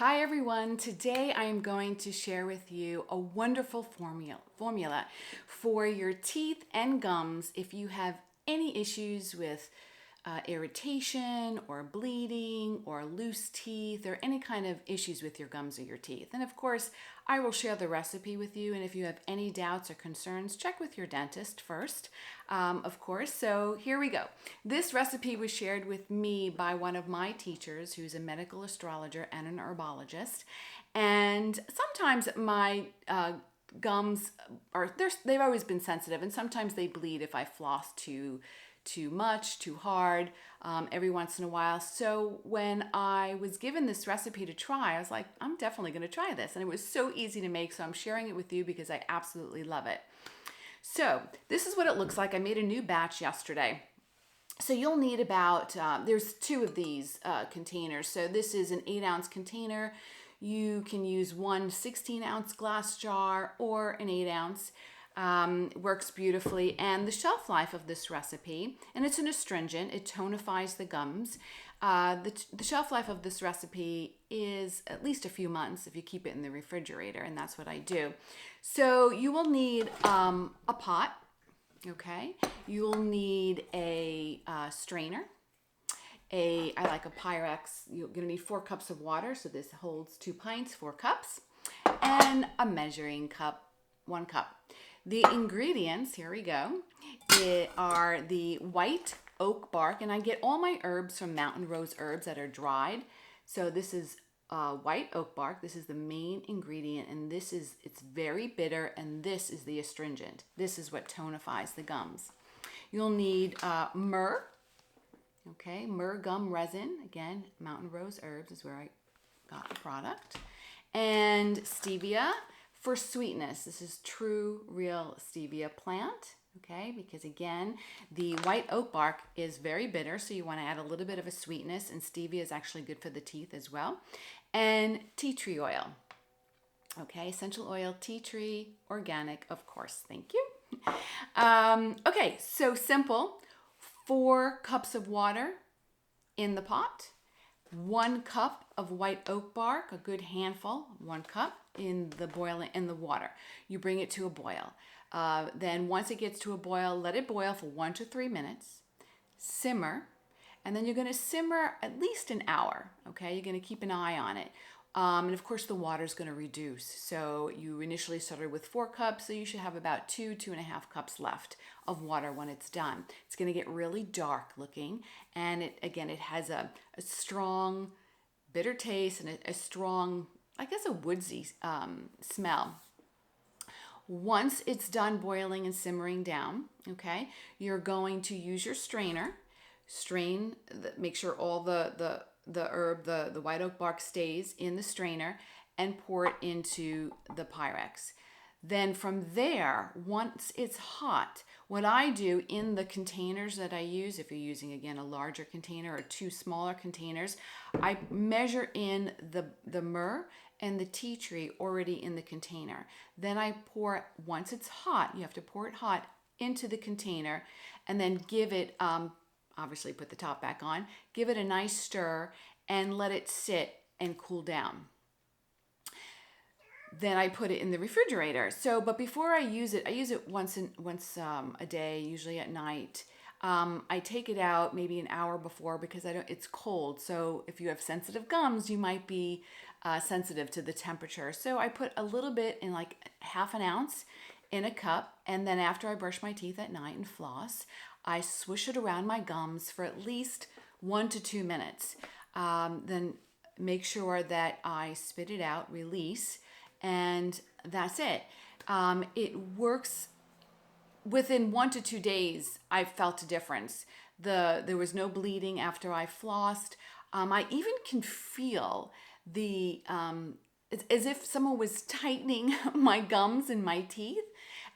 Hi everyone, today I am going to share with you a wonderful formula for your teeth and gums if you have any issues with irritation or bleeding or loose teeth or any kind of issues with your gums or your teeth. And of course, I will share the recipe with you, and if you have any doubts or concerns, check with your dentist first, of course. So here we go. This recipe was shared with me by one of my teachers who's a medical astrologer and an herbologist. And sometimes my gums they've always been sensitive, and sometimes they bleed if I floss too much, too hard, every once in a while. So when I was given this recipe to try, I was like, I'm definitely going to try this. And it was so easy to make, so I'm sharing it with you because I absolutely love it. So this is what it looks like. I made a new batch yesterday. So you'll need about, there's two of these containers. So this is an 8-ounce container. You can use one 16-ounce glass jar or an 8-ounce. Works beautifully. And the shelf life of this recipe, and it's an astringent, it tonifies the gums. The shelf life of this recipe is at least a few months if you keep it in the refrigerator, and that's what I do. So you will need a pot, okay? You'll need a strainer. I like a Pyrex. You're going to need 4 cups of water, so this holds 2 pints, 4 cups, and a measuring cup, 1 cup. The ingredients, here we go, are the white oak bark, and I get all my herbs from Mountain Rose Herbs that are dried. So this is white oak bark. This is the main ingredient, and it's very bitter, and this is the astringent. This is what tonifies the gums. You'll need myrrh, okay, myrrh gum resin. Again, Mountain Rose Herbs is where I got the product. And stevia for sweetness. This is true, real stevia plant, okay? Because again, the white oak bark is very bitter, so you want to add a little bit of a sweetness, and stevia is actually good for the teeth as well. And tea tree oil, okay? Essential oil, tea tree, organic, of course. Thank you. Okay, so simple. 4 cups of water in the pot. 1 cup of white oak bark, a good handful, 1 cup in the water. You bring it to a boil. Then once it gets to a boil, let it boil for 1 to 3 minutes. Simmer, and then you're going to simmer at least an hour. Okay, you're going to keep an eye on it. And of course, the water is going to reduce. So you initially started with 4 cups, so you should have about 2.5 cups left of water when it's done. It's going to get really dark looking, and it has a strong bitter taste and a strong, I guess, a woodsy smell. Once it's done boiling and simmering down, okay, you're going to use your strainer. Make sure all the herb, the white oak bark stays in the strainer, and pour it into the Pyrex. Then from there, once it's hot, what I do in the containers that I use, if you're using, again, a larger container or 2 smaller containers, I measure in the myrrh and the tea tree already in the container. Then I pour, once it's hot, you have to pour it hot into the container, and then give it, obviously put the top back on, give it a nice stir, and let it sit and cool down. Then I put it in the refrigerator. So, but before I use it once a day, usually at night. I take it out maybe an hour before because it's cold. So if you have sensitive gums, you might be sensitive to the temperature. So I put a little bit in, like half an ounce in a cup, and then after I brush my teeth at night and floss, I swish it around my gums for at least 1 to 2 minutes. Then make sure that I spit it out, release, and that's it. It works. Within 1 to 2 days, I felt a difference. There was no bleeding after I flossed. I even can feel it's as if someone was tightening my gums and my teeth.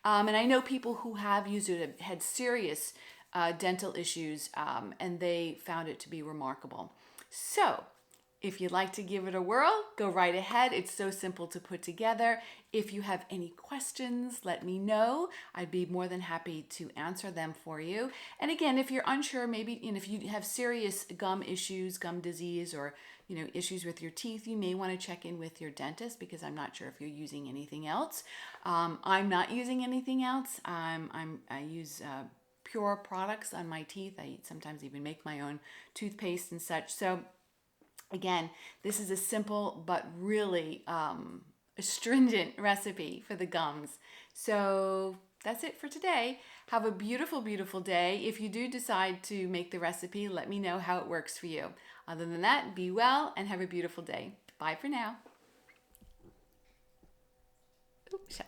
And I know people who have used it have had serious dental issues, and they found it to be remarkable. So if you'd like to give it a whirl, go right ahead. It's so simple to put together. If you have any questions, let me know. I'd be more than happy to answer them for you. And again, if you're unsure, maybe if you have serious gum issues, gum disease, or issues with your teeth, you may want to check in with your dentist, because I'm not sure if you're using anything else. I'm not using anything else. I use pure products on my teeth. I sometimes even make my own toothpaste and such. So again, this is a simple but really astringent recipe for the gums. So that's it for today. Have a beautiful, beautiful day. If you do decide to make the recipe, let me know how it works for you. Other than that, be well and have a beautiful day. Bye for now. Oops.